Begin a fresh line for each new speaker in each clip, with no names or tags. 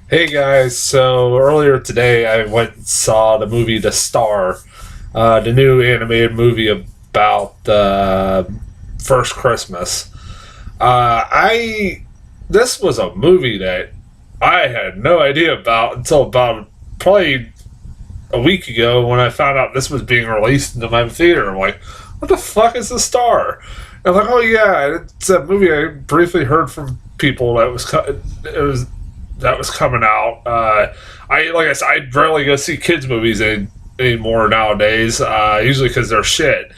Hey guys, so earlier today I went and saw the movie The Star, the new animated movie about First Christmas. I This was a movie that I had no idea about until about probably a week ago when I found out this was being released into my theater. I'm like, what the fuck is The Star? And I'm like, oh yeah, it's a movie I briefly heard from people that was coming out. I said, I rarely go see kids movies anymore nowadays. Usually because they're shit,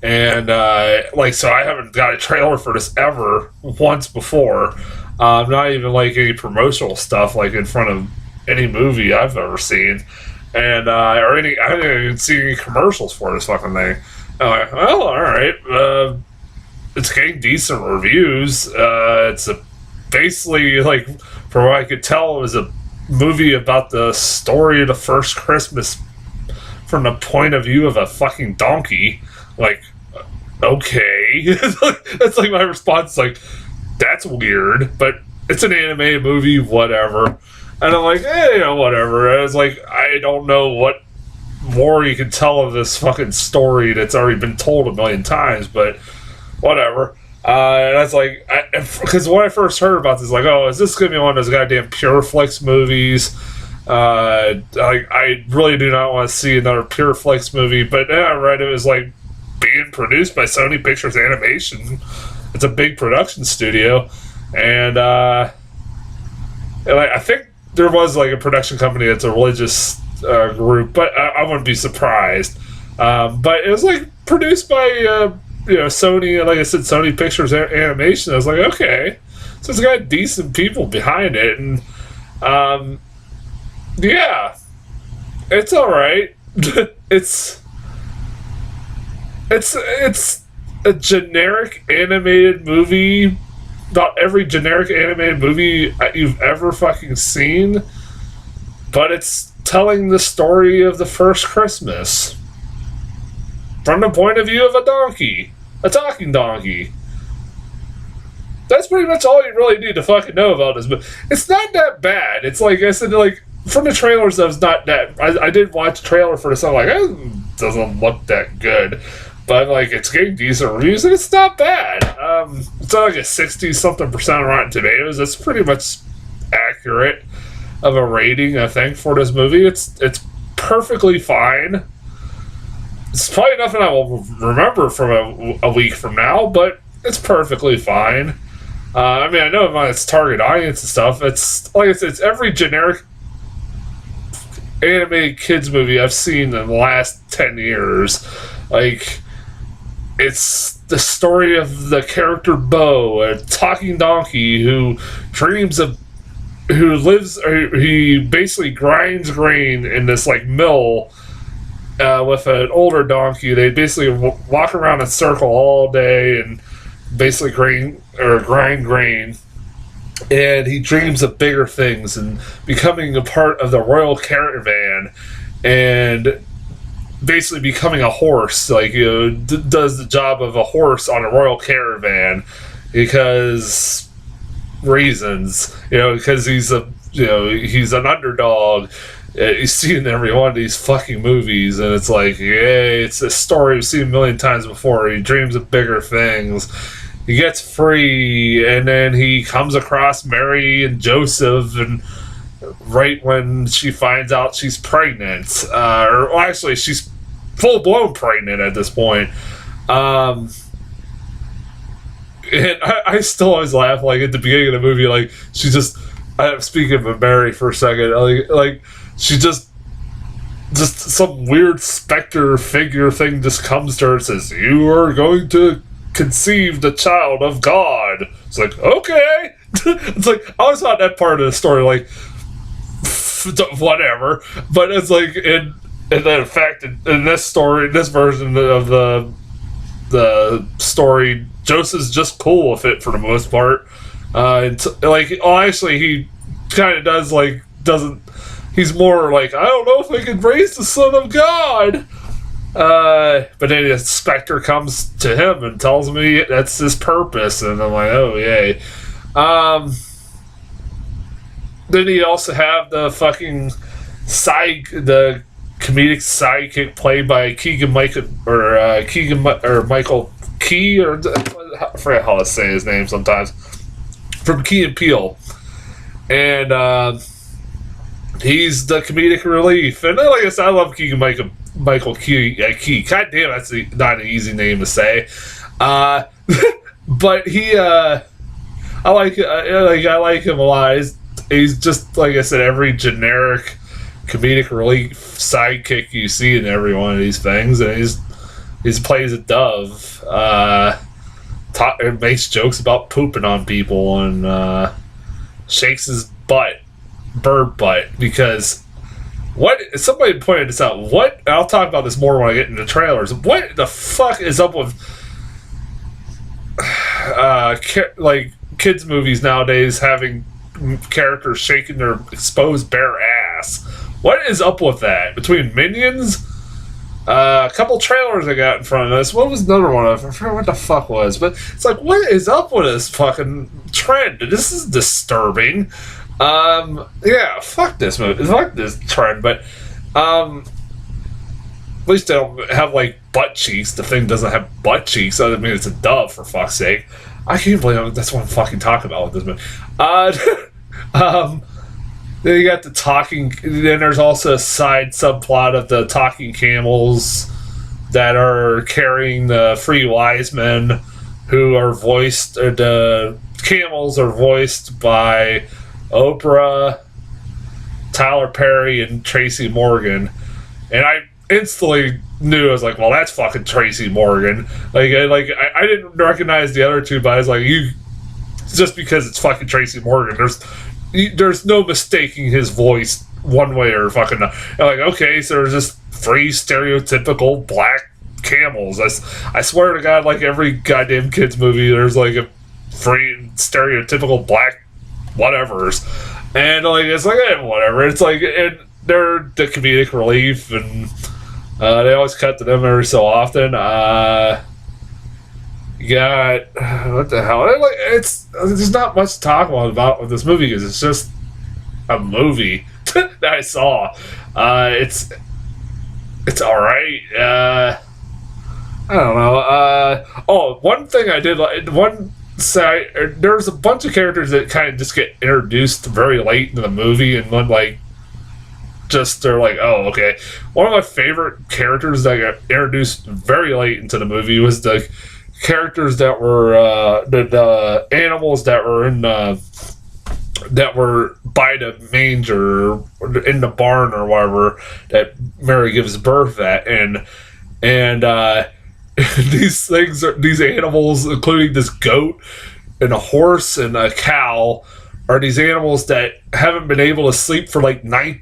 and so I haven't got a trailer for this ever once before. Not even like any promotional stuff like in front of any movie I've ever seen, and I haven't even seen any commercials for this fucking thing. I'm like, well, all right. It's getting decent reviews. Basically, like, from what I could tell, it was a movie about the story of the first Christmas from the point of view of a fucking donkey. Like, okay. That's like my response. Like, that's weird, but it's an animated movie, whatever. And I'm like, whatever. And I was like, I don't know what more you can tell of this fucking story that's already been told a million times, but whatever. And I was like, because when I first heard about this, like, oh, is this going to be one of those goddamn Pureflix movies? I really do not want to see another Pureflix movie. But then I read it was like being produced by Sony Pictures Animation. It's a big production studio, and I think there was like a production company that's a religious group, but I wouldn't be surprised. But it was like produced by. Sony, like I said, Sony Pictures Animation. I was like, okay, so it's got decent people behind it, and yeah, it's all right. it's a generic animated movie about every generic animated movie you've ever fucking seen, but it's telling the story of the first Christmas from the point of view of a donkey. A talking donkey. That's pretty much all you really need to fucking know about this. But it's not that bad. It's like I said, like from the trailers, that was not that. I did watch a trailer for this. I'm like, it doesn't look that good, but like it's getting decent reviews and it's not bad. It's not like a 60-something% Rotten Tomatoes. That's pretty much accurate of a rating, I think, for this movie. It's perfectly fine. It's probably nothing I will remember from a week from now, but it's perfectly fine. I know my its target audience and stuff. It's like I said, it's every generic animated kids movie I've seen in the last 10 years. Like, it's the story of the character Bo, a talking donkey who he basically grinds grain in this like mill. With an older donkey, they basically walk around in a circle all day and basically grind grain. And he dreams of bigger things and becoming a part of the royal caravan and basically becoming a horse. Like, does the job of a horse on a royal caravan because reasons. Because he's an underdog. You see in every one of these fucking movies, and it's like, yay, it's a story we've seen a million times before. He dreams of bigger things. He gets free, and then he comes across Mary and Joseph, and right when she finds out she's pregnant, she's full-blown pregnant at this point. And I still always laugh, like, at the beginning of the movie, like, she just... speaking of Mary for a second, like she just some weird specter figure thing just comes to her and says, "You are going to conceive the child of God." It's like, okay. It's like, I always thought that part of the story, like, whatever. But it's like, and then in fact, in this story, this version of the story, Joseph's just cool with it for the most part. Actually, he kind of doesn't. He's more like, I don't know if I can raise the son of God. But then the specter comes to him and tells me that's his purpose, and I'm like, oh yay. then you also have the fucking the comedic sidekick played by Michael Key, or I forget how to say his name sometimes, from Key and Peele, and he's the comedic relief. And like I said, I love Michael Key. God damn, that's not an easy name to say. But he, I like him a lot. He's just, like I said, every generic comedic relief sidekick you see in every one of these things, and he plays a dove. Makes jokes about pooping on people, and shakes his bird butt, because somebody pointed this out. I'll talk about this more when I get into trailers. What the fuck is up with like kids movies nowadays having characters shaking their exposed bare ass? What is up with that? Between Minions, a couple trailers I got in front of us. What was another one? I forget what the fuck was, but it's like, what is up with this fucking trend? This is disturbing. Yeah, fuck this movie, fuck this trend. But at least they don't have like butt cheeks. The thing doesn't have butt cheeks. I mean, it's a dove, for fuck's sake. I can't believe that's what I'm fucking talking about with this movie. Then you got the talking. Then there's also a side subplot of the talking camels that are carrying the Free Wise Men, who are voiced. The camels are voiced by Oprah, Tyler Perry, and Tracy Morgan. And I instantly knew, I was like, well, that's fucking Tracy Morgan. I didn't recognize the other two, but I was like, just because it's fucking Tracy Morgan, there's no mistaking his voice one way or fucking not. Like, okay, so there's just three stereotypical black camels. I swear to God, like every goddamn kids movie, there's like a three stereotypical black whatevers, and like it's like whatever. It's like, and they're the comedic relief, and they always cut to them every so often. You got what the hell? Like, there's not much to talk about with this movie, because it's just a movie that I saw. It's all right. I don't know. One thing I did like, there's a bunch of characters that kind of just get introduced very late in the movie, and then like they're like, oh, okay. One of my favorite characters that got introduced very late into the movie was the characters that were the animals that were that were by the manger, or in the barn or whatever that Mary gives birth at, and these animals, including this goat and a horse and a cow, are these animals that haven't been able to sleep for like nine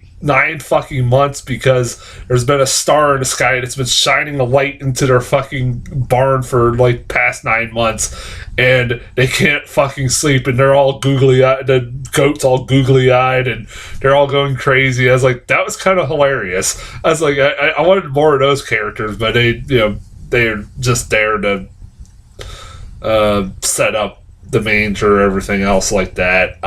fucking months, because there's been a star in the sky that's been shining a light into their fucking barn for like past 9 months, and they can't fucking sleep, and they're all googly eyed. The goat's all googly eyed, and they're all going crazy. I was like, that was kind of hilarious. I was like, I wanted more of those characters, but they're just there to set up the manger, everything else like that.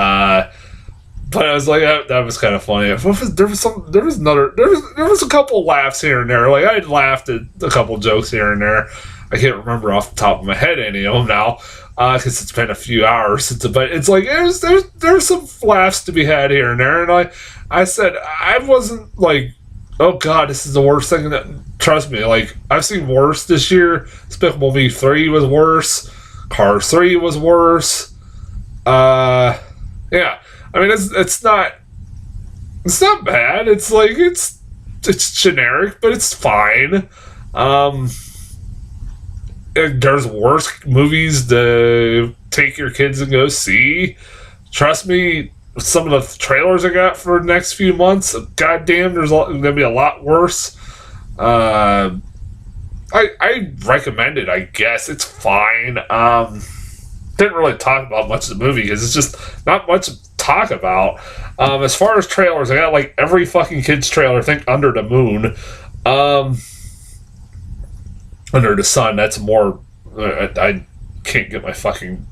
But I was like, that was kind of funny. There was a couple laughs here and there. Like, I laughed at a couple jokes here and there. I can't remember off the top of my head any of them now, because it's been a few hours since. But it's like there's some laughs to be had here and there. And I said, I wasn't like, oh god, this is the worst thing. Trust me, like, I've seen worse this year. Despicable Me 3 was worse. Cars 3 was worse. Yeah. I mean, it's not bad. It's like, it's generic, but it's fine. There's worse movies to take your kids and go see. Trust me, some of the trailers I got for the next few months, goddamn, there's going to be a lot worse. I recommend it, I guess. It's fine. Didn't really talk about much of the movie, because it's just not much to talk about. As far as trailers, I got like every fucking kids trailer. I think Under the Moon, Under the Sun. That's more. I can't get my fucking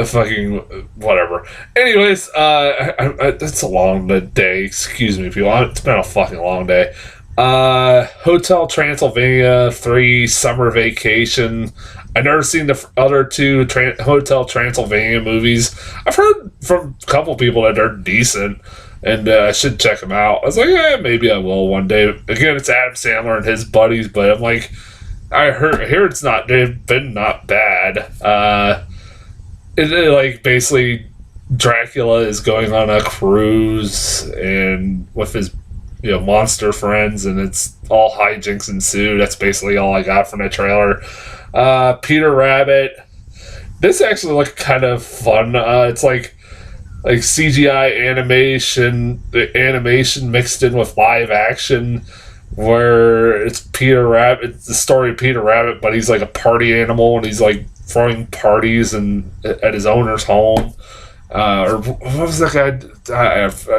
fucking whatever. Anyways, it's a long day. Excuse me, people. It's been a fucking long day. Hotel Transylvania 3 Summer Vacation. I've never seen the other two Hotel Transylvania movies. I've heard from a couple people that they're decent, and I should check them out. I was like, maybe I will one day. Again, it's Adam Sandler and his buddies, but I'm like, I hear it's not. They've been not bad. Like basically, Dracula is going on a cruise and with his monster friends, and it's all hijinks ensue. That's basically all I got from the trailer. Peter Rabbit. This actually looked kind of fun. It's like CGI animation mixed in with live action, where it's Peter Rabbit. It's the story of Peter Rabbit, but he's like a party animal, and he's like throwing parties at his owner's home. Or what was that guy?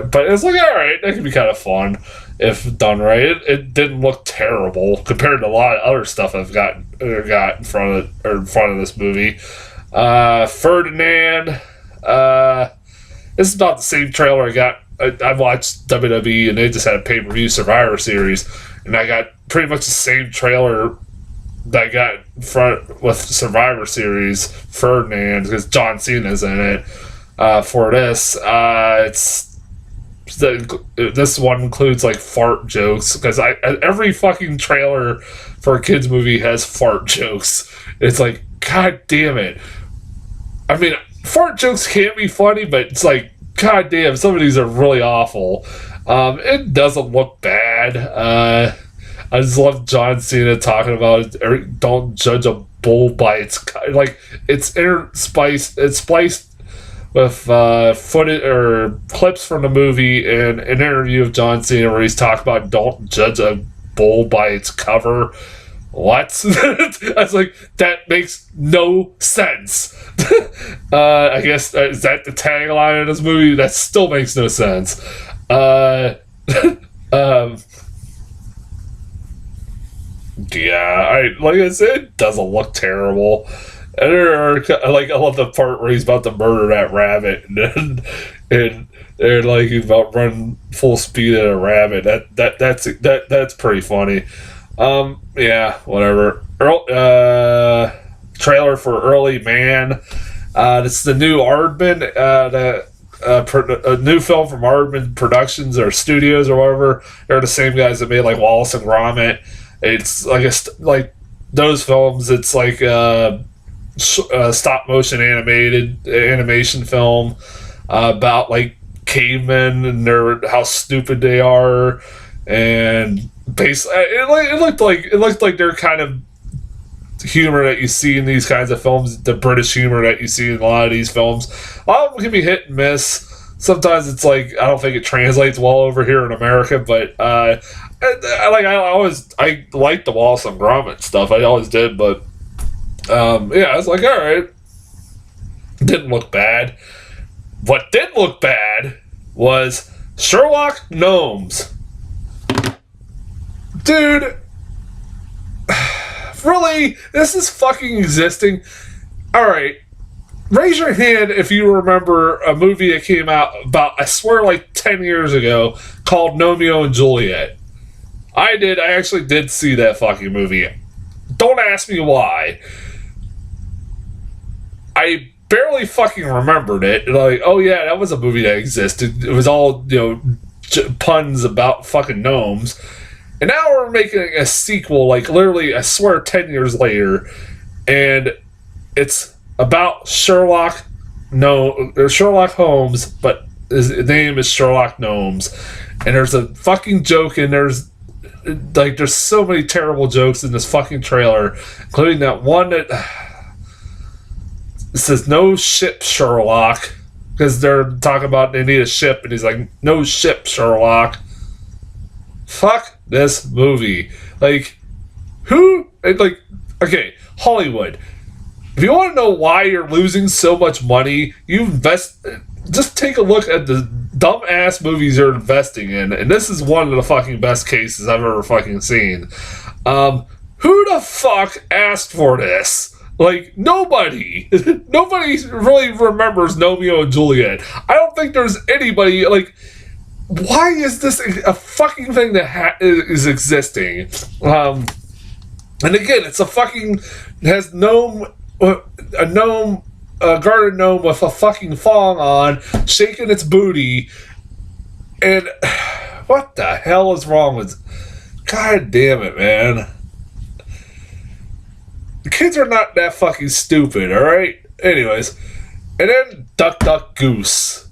But it's like, all right, that could be kind of fun if done right. It didn't look terrible compared to a lot of other stuff I've got in front of this movie. Ferdinand. This is about the same trailer I got. I watched WWE, and they just had a pay-per-view Survivor Series, and I got pretty much the same trailer that I got in front with Survivor Series Ferdinand, because John Cena's in it. For this, this one includes like fart jokes, because every fucking trailer for a kids movie has fart jokes. It's like, god damn it. I mean, fart jokes can be funny, but it's like, god damn, some of these are really awful. It doesn't look bad. I just love John Cena talking about don't judge a bull by its like it's spliced with footage or clips from the movie and an interview of John Cena where he's talking about don't judge a bull by its cover. What? I was like, that makes no sense. I guess is that the tagline of this movie? That still makes no sense. Yeah, like I said, it doesn't look terrible. And I love the part where he's about to murder that rabbit, and they're like he's about running full speed at a rabbit. That's pretty funny. Yeah, whatever. Trailer for Early Man. This is the new Aardman, a new film from Aardman Productions or Studios or whatever. They're the same guys that made like Wallace and Gromit. It's like those films. It's like stop motion animation film about like cavemen and how stupid they are, and basically it looked like they're kind of humor that you see in these kinds of films, the British humor that you see in a lot of these films. A lot of them can be hit and miss. Sometimes it's like I don't think it translates well over here in America, but I liked the Wallace and Gromit stuff. I always did, but yeah, I was like, all right, didn't look bad. What did look bad was Sherlock Gnomes, dude. Really, this is fucking existing. All right. Raise your hand if you remember a movie that came out about, I swear, like 10 years ago called Romeo and Juliet. I did. I actually did see that fucking movie. Don't ask me why. I barely fucking remembered it. Like, oh yeah, that was a movie that existed. It was all, puns about fucking gnomes. And now we're making a sequel, like literally, I swear, 10 years later. And it's about Sherlock Holmes, but his name is Sherlock Gnomes. And there's a fucking joke, and there's so many terrible jokes in this fucking trailer, including that one that says "No ship, Sherlock," because they're talking about they need a ship, and he's like, "No ship, Sherlock." Fuck this movie. Like, who? Like, okay, Hollywood. If you want to know why you're losing so much money, just take a look at the dumb-ass movies you're investing in, and this is one of the fucking best cases I've ever fucking seen. Who the fuck asked for this? Like, nobody really remembers Romeo and Juliet. I don't think there's anybody, like, why is this a fucking thing that is existing? And again, it's a fucking, has gnome, a gnome, a garden gnome with a fucking thong on, shaking its booty, and what the hell is wrong with, god damn it, man. The kids are not that fucking stupid, alright? Anyways, and then Duck Duck Goose.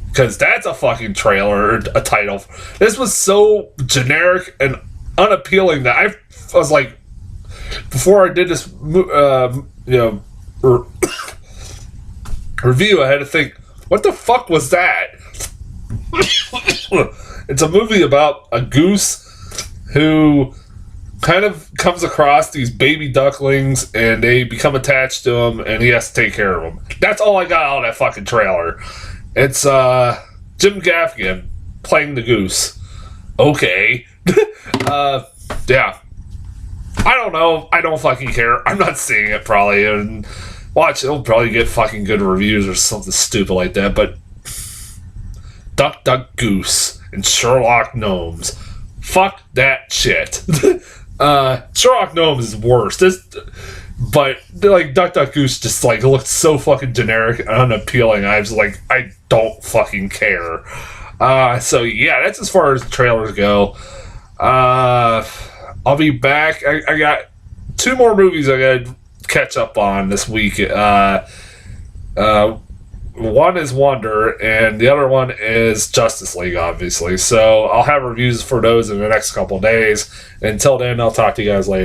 Because that's a fucking trailer, a title. This was so generic and unappealing that I was like, before I did this, review, I had to think, what the fuck was that? It's a movie about a goose who kind of comes across these baby ducklings and they become attached to him and he has to take care of them. That's all I got out of that fucking trailer. It's Jim Gaffigan playing the goose. Okay. Yeah. I don't know. I don't fucking care. I'm not seeing it probably. And watch, it'll probably get fucking good reviews or something stupid like that. But Duck Duck Goose and Sherlock Gnomes. Fuck that shit. Sherlock Gnomes is worse. But like Duck Duck Goose just like looked so fucking generic and unappealing. I was like, I don't fucking care. So yeah, that's as far as the trailers go. I'll be back. I got 2 more movies I gotta catch up on this week. One is Wonder, and the other one is Justice League, obviously. So I'll have reviews for those in the next couple days. Until then, I'll talk to you guys later.